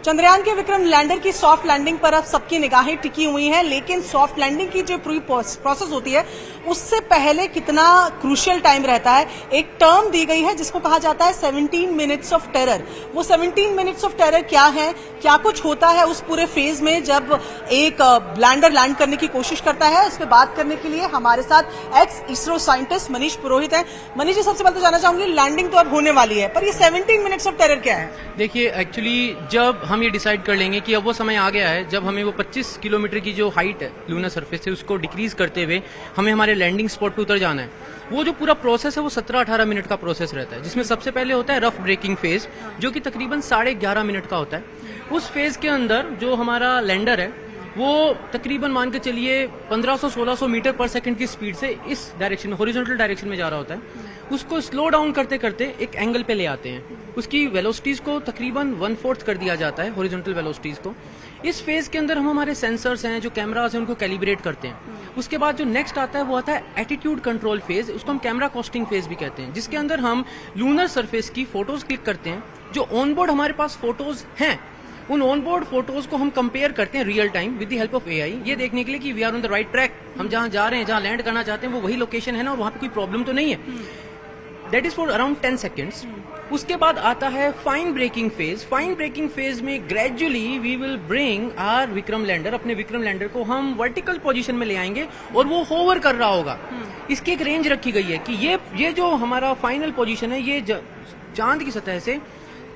चंद्रयान के विक्रम लैंडर की soft landing पर अब सबकी निगाहें टिकी हुई हैं, लेकिन सॉफ्ट लैंडिंग की जो प्री प्रोसेस होती है उससे पहले कितना क्रूशियल टाइम रहता है। एक टर्म दी गई है जिसको कहा जाता है 17 मिनट्स ऑफ टेरर। वो 17 मिनट्स ऑफ टेरर क्या है, क्या कुछ होता है उस पूरे फेज में जब एक लैंडर लैंड करने की कोशिश करता है, उस पर बात करने के लिए हमारे साथ एक्स इसरो साइंटिस्ट मनीष पुरोहित है। मनीष जी, सबसे पहले तो जानना चाहूंगी, लैंडिंग तो अब होने वाली है, पर ये 17 मिनट्स ऑफ टेरर क्या है? देखिए, एक्चुअली जब हम ये डिसाइड कर लेंगे कि अब वो समय आ गया है जब हमें वो 25 किलोमीटर की जो हाइट है लूनर सरफेस से उसको डिक्रीज करते हुए हमें हमारे लैंडिंग स्पॉट पे उतर जाना है, वो जो पूरा प्रोसेस है वो 17-18 मिनट का प्रोसेस रहता है, जिसमें सबसे पहले होता है रफ ब्रेकिंग फेज जो कि तकरीबन 11.5 मिनट का होता है। उस फेज के अंदर जो हमारा लैंडर है वो तकरीबन मान के चलिए 1500-1600 मीटर पर सेकंड की स्पीड से इस डायरेक्शन में, हॉरिजॉन्टल डायरेक्शन में जा रहा होता है। उसको स्लो डाउन करते करते एक एंगल पे ले आते हैं, उसकी वेलोसिटीज को तकरीबन 1/4 कर दिया जाता है, हॉरिजॉन्टल वेलोसिटीज को। इस फेज के अंदर हम हमारे सेंसर्स हैं, जो कैमरास हैं, उनको कैलिब्रेट करते हैं। उसके बाद जो नेक्स्ट आता है वो आता है एटीट्यूड कंट्रोल फेज, उसको हम कैमरा कॉस्टिंग फेज भी कहते हैं, जिसके अंदर हम लूनर सरफेस की फोटोज क्लिक करते हैं। जो ऑनबोर्ड हमारे पास फोटोज हैं उन ऑनबोर्ड फोटोज को हम कंपेयर करते हैं real time with the help of AI, ये देखने के लिए कि we are on the right track, हम जहां जा रहे हैं, जहां लैंड करना चाहते हैं वो वही लोकेशन है ना, और वहां पे कोई प्रॉब्लम तो नहीं है। That is for around 10 seconds. उसके बाद आता है fine braking phase. Fine braking phase में gradually we will bring our Vikram lander, अपने विक्रम लैंडर को हम वर्टिकल पोजीशन में ले आएंगे और वो होवर कर रहा होगा। इसकी एक रेंज रखी गई है कि ये जो हमारा फाइनल पोजीशन है ये चांद की सतह से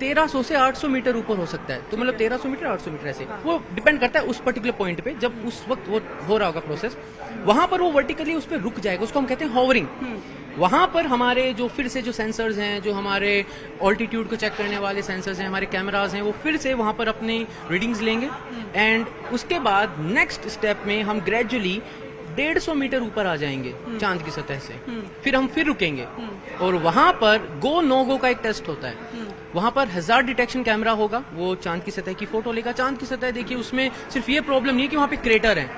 1300 से 800 मीटर ऊपर हो सकता है, तो मतलब 1300 मीटर 800 मीटर ऐसे, वो डिपेंड करता है उस पर्टिकुलर पॉइंट पे जब उस वक्त वो हो रहा होगा प्रोसेस, वहां पर वो वर्टिकली उस पर रुक जाएगा, उसको हम कहते हैं हॉवरिंग। वहां पर हमारे जो फिर से जो सेंसर्स हैं, जो हमारे ऑल्टीट्यूड को चेक करने वाले सेंसर्स हैं, हमारे कैमराज हैं, वो फिर से वहां पर अपनी रीडिंग्स लेंगे एंड उसके बाद नेक्स्ट स्टेप में हम ग्रेजुअली 150 मीटर ऊपर आ जाएंगे चांद की सतह से। फिर हम फिर रुकेंगे और वहां पर गो नो गो का एक टेस्ट होता है। वहां पर हजार्ड डिटेक्शन कैमरा होगा, वो चांद की सतह की फोटो लेगा। चांद की सतह देखिए, उसमें सिर्फ ये प्रॉब्लम नहीं है कि वहां पे क्रेटर है,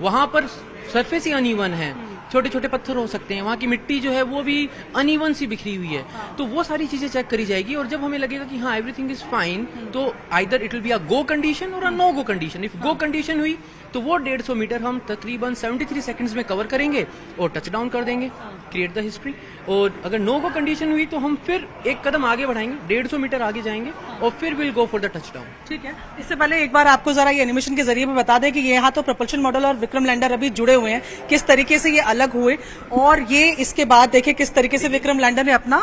वहां पर सरफेस ही अनइवन है, छोटे छोटे पत्थर हो सकते हैं, वहां की मिट्टी जो है वो भी अनइवन सी बिखरी हुई है, तो वो सारी चीजें चेक करी जाएगी। और जब हमें लगेगा कि हाँ एवरीथिंग इज फाइन, तो either it will be a go condition और a no go condition. If go condition हुई तो वो 150 मीटर हम तकरीबन 73 सेकंड्स में कवर करेंगे और टच डाउन कर देंगे, क्रिएट द हिस्ट्री। और अगर नो गो कंडीशन हुई तो हम फिर एक कदम आगे बढ़ाएंगे, 150 मीटर आगे जाएंगे और फिर will go for the touch down. ठीक है, इससे पहले एक बार आपको जरा ये एनिमेशन के जरिए बता दें कि ये यहाँ तो प्रपल्शन मॉडल और विक्रम लैंडर अभी जुड़े हुए हैं, किस तरीके से ये अलग हुए, और ये इसके बाद देखें किस तरीके से विक्रम लैंडर ने अपना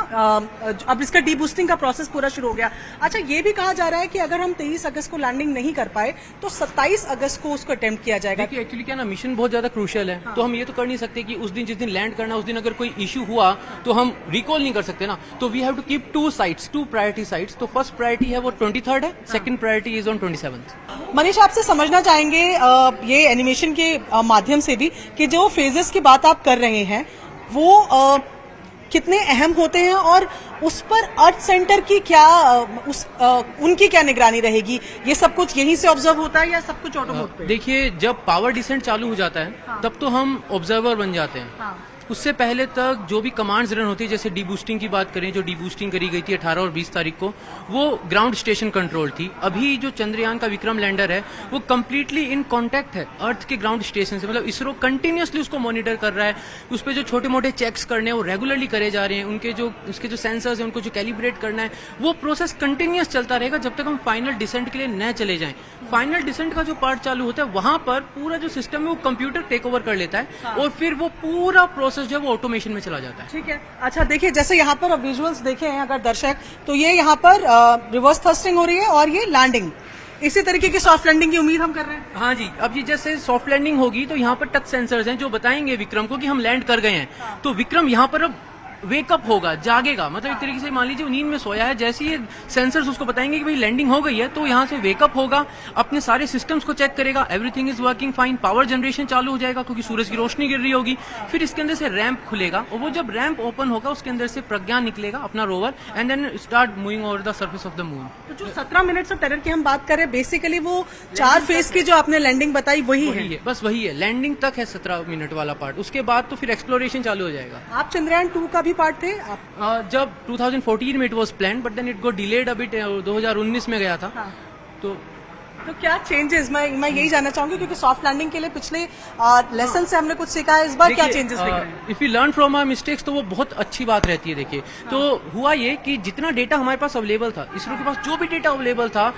अब इसका डीबूस्टिंग का प्रोसेस पूरा शुरू हो गया। अच्छा, ये भी कहा जा रहा है कि अगर हम 23 अगस्त को लैंडिंग नहीं कर पाए तो 27 अगस्त को उसको अटेम्प्ट किया जाएगा। देखिए, एक्चुअली क्या ना, मिशन बहुत ज्यादा क्रूशियल है, तो हम ये तो कर नहीं सकते कि उस दिन जिस दिन लैंड करना उस दिन अगर कोई इश्यू हुआ तो हम रिकॉल नहीं कर सकते ना, तो we have to keep 2 sites, 2 priority sites. तो फर्स्ट प्रायोरिटी है वो 23rd है, second priority is on 27th। Manish, आपसे समझना चाहेंगे ये एनिमेशन के माध्यम से भी कि जो फेजेस की बात आप कर रहे हैं वो कितने अहम होते हैं और उस पर अर्थ सेंटर की क्या उनकी क्या निगरानी रहेगी? ये सब कुछ यहीं से ऑब्जर्व होता है या सब कुछ ऑटोमोट पे? देखिए, जब पावर डिसेंट चालू हो जाता है तब तो हम ऑब्जर्वर बन जाते हैं। उससे पहले तक जो भी कमांड्स रन होती है, जैसे डीबूस्टिंग की बात करें, जो डीबूस्टिंग करी गई थी 18 और 20 तारीख को, वो ग्राउंड स्टेशन कंट्रोल थी। अभी जो चंद्रयान का विक्रम लैंडर है वो कम्प्लीटली इन कांटेक्ट है अर्थ के ग्राउंड स्टेशन से, मतलब इसरो कंटिन्यूअसली उसको मॉनिटर कर रहा है। उस पर जो छोटे मोटे चेक्स करने हैं वो रेगुलरली करे जा रहे हैं, उसके जो सेंसर्स हैं उनको जो कैलिब्रेट करना है वो प्रोसेस कंटिन्यूअस चलता रहेगा जब तक हम फाइनल डिसेंट के लिए न चले जाएं। फाइनल डिसेंट का जो पार्ट चालू होता है वहां पर पूरा जो सिस्टम है वो कंप्यूटर टेक ओवर कर लेता है और फिर वो पूरा प्रोसेस जो है वो ऑटोमेशन में चला जाता है। ठीक है, अच्छा देखिए, जैसे यहाँ पर अब विजुअल्स देखे हैं अगर दर्शक, तो ये यहाँ पर रिवर्स थ्रस्टिंग हो रही है और ये लैंडिंग, इसी तरीके की सॉफ्ट लैंडिंग की उम्मीद हम कर रहे हैं। हाँ जी, अब ये जैसे सॉफ्ट लैंडिंग होगी तो यहाँ पर टच सेंसर्स हैं जो बताएंगे विक्रम को कि हम लैंड कर गए हैं। तो विक्रम यहाँ पर अब वेकअप होगा, जागेगा, मतलब एक तरीके से मान लीजिए नींद में सोया है, जैसे ही सेंसर्स उसको बताएंगे कि भाई लैंडिंग हो गई है तो यहाँ से वेकअप होगा, अपने सारे सिस्टम्स को चेक करेगा, everything is working fine, power generation चालू हो जाएगा क्योंकि सूरज की रोशनी गिर रही होगी। फिर इसके अंदर से रैंप खुलेगा और वो जब रैंप ओपन होगा उसके अंदर से प्रज्ञान निकलेगा, अपना rover, and then start moving over the surface of the moon. तो जो 17 मिनट्स ऑफ टेरर की हम बात करें, बेसिकली वो 4 फेज की जो आपने लैंडिंग बताई वही है, बस वही है, लैंडिंग तक है 17 मिनट वाला पार्ट, उसके बाद तो फिर एक्सप्लोरेशन चालू हो जाएगा। आप चंद्रयान 2 का भी पार्ट थे? जब 2014 में it was plan but then it go delayed a bit, 2019 में गया था। तो क्या चेंजेस, मैं यही जानना चाहूंगी क्योंकि सॉफ्ट लैंडिंग के लिए पिछले लेसन से हमने कुछ सीखा है, इस बार क्या चेंजेस दिख रहे हैं? If you learn from our mistakes तो वो बहुत अच्छी बात रहती है। देखिए तो हुआ ये कि जितना डेटा हमारे पास अवेलेबल था, इसरो के पास जो भी डेटा अवेलेबल था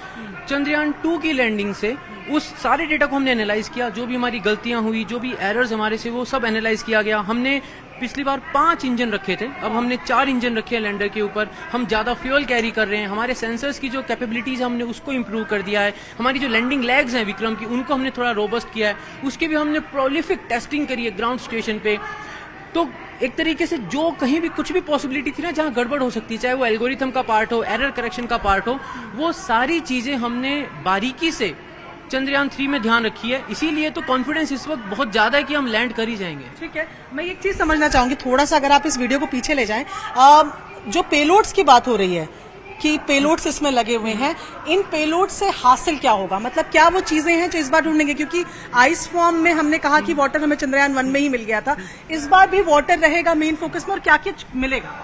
चंद्रयान 2 की लैंडिंग से, उस सारे डेटा को हमने एनालाइज किया। जो भी हमारी गलतियां हुई, जो भी एरर्स हमारे से, वो सब एनालाइज किया गया। हमने पिछली बार 5 इंजन रखे थे, अब हमने 4 इंजन रखे हैं लैंडर के ऊपर। हम ज्यादा फ्यूल कैरी कर रहे हैं, हमारे सेंसर्स की जो कैपेबिलिटीज हमने उसको इम्प्रूव कर दिया है। हमारी जो लैंडिंग लेग्स हैं विक्रम की, उनको हमने थोड़ा रोबस्ट किया है। उसकी भी हमने प्रोलिफिक टेस्टिंग करी है ग्राउंड स्टेशन पे। तो एक तरीके से जो कहीं भी कुछ भी पॉसिबिलिटी थी ना जहां गड़बड़ हो सकती है, चाहे वो एल्गोरिथम का पार्ट हो, एरर करेक्शन का पार्ट हो, वो सारी चीजें हमने बारीकी से चंद्रयान 3 में ध्यान रखी है। इसीलिए तो कॉन्फिडेंस इस वक्त बहुत ज्यादा है कि हम लैंड कर ही जाएंगे। ठीक है, मैं एक चीज समझना चाहूंगी थोड़ा सा, अगर आप इस वीडियो को पीछे ले जाएं, जो पेलोड्स की बात हो रही है कि पेलोड्स इसमें लगे हुए हैं, इन पेलोड से हासिल क्या होगा, मतलब क्या वो चीजें हैं जो इस बार ढूंढेंगे? क्योंकि आइस फॉर्म में हमने कहा कि वाटर हमें चंद्रयान 1 में ही मिल गया था, इस बार भी वाटर रहेगा मेन फोकस में, और क्या क्या मिलेगा?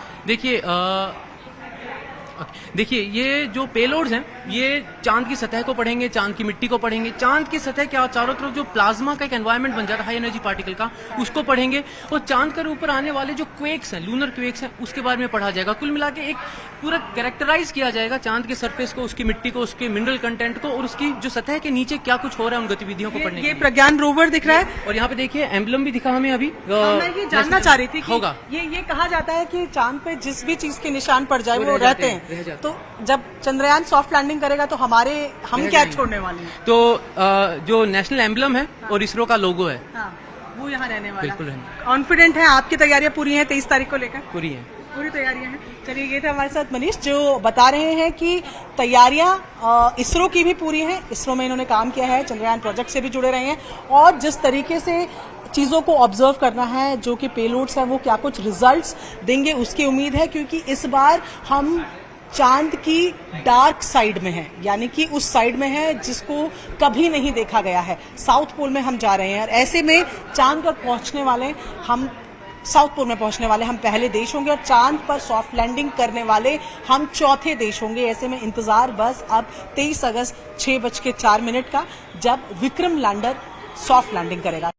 देखिए ये जो पेलोड्स हैं ये चांद की सतह को पढ़ेंगे, चांद की मिट्टी को पढ़ेंगे। चांद की सतह क्या, चारों तरफ जो प्लाज्मा का एक एनवायरनमेंट बन जाता है हाई एनर्जी पार्टिकल का, उसको पढ़ेंगे। और चांद के ऊपर आने वाले जो क्वेक्स हैं, लूनर क्वेक्स हैं, उसके बारे में पढ़ा जाएगा। कुल मिला के एक पूरा कैरेक्टराइज किया जाएगा चांद के सरफेस को, उसकी मिट्टी को, उसके मिनरल कंटेंट को, और उसकी जो सतह के नीचे क्या कुछ हो रहा है उन गतिविधियों को पढ़ने। ये प्रज्ञान रोवर दिख रहा है, और यहाँ पे देखिए एम्बलम भी दिखा हमें अभी। मैं ये जानना चाह रही थी कि होगा ये कहा जाता है कि चांद पे जिस भी चीज के निशान पड़ जाए वो रहते हैं, तो जब चंद्रयान सॉफ्ट लैंडिंग करेगा तो हम क्या छोड़ने वाले हैं? तो जो नेशनल एम्बलम है और इसरो का लोगो है, हाँ, वो यहाँ रहने वाला। बिल्कुल रहने। कॉन्फिडेंट है? आपकी तैयारियां पूरी हैं 23 तारीख को लेकर? पूरी है, पूरी तैयारियां हैं। चलिए, ये थे हमारे साथ मनीष जो बता रहे हैं कि तैयारियां इसरो की भी पूरी हैं। इसरो में इन्होंने काम किया है, चंद्रयान प्रोजेक्ट से भी जुड़े रहे हैं, और जिस तरीके से चीजों को ऑब्जर्व करना है, जो कि पेलोड्स है वो क्या कुछ रिजल्ट्स देंगे उसकी उम्मीद है। क्योंकि इस बार हम चांद की डार्क साइड में है, यानी कि उस साइड में है जिसको कभी नहीं देखा गया है। साउथ पोल में हम जा रहे हैं, और ऐसे में चांद पर पहुंचने वाले हम, साउथ पोल में पहुंचने वाले हम पहले देश होंगे, और चांद पर सॉफ्ट लैंडिंग करने वाले हम चौथे देश होंगे। ऐसे में इंतजार बस अब 23 अगस्त 6:04 का, जब विक्रम लैंडर सॉफ्ट लैंडिंग करेगा।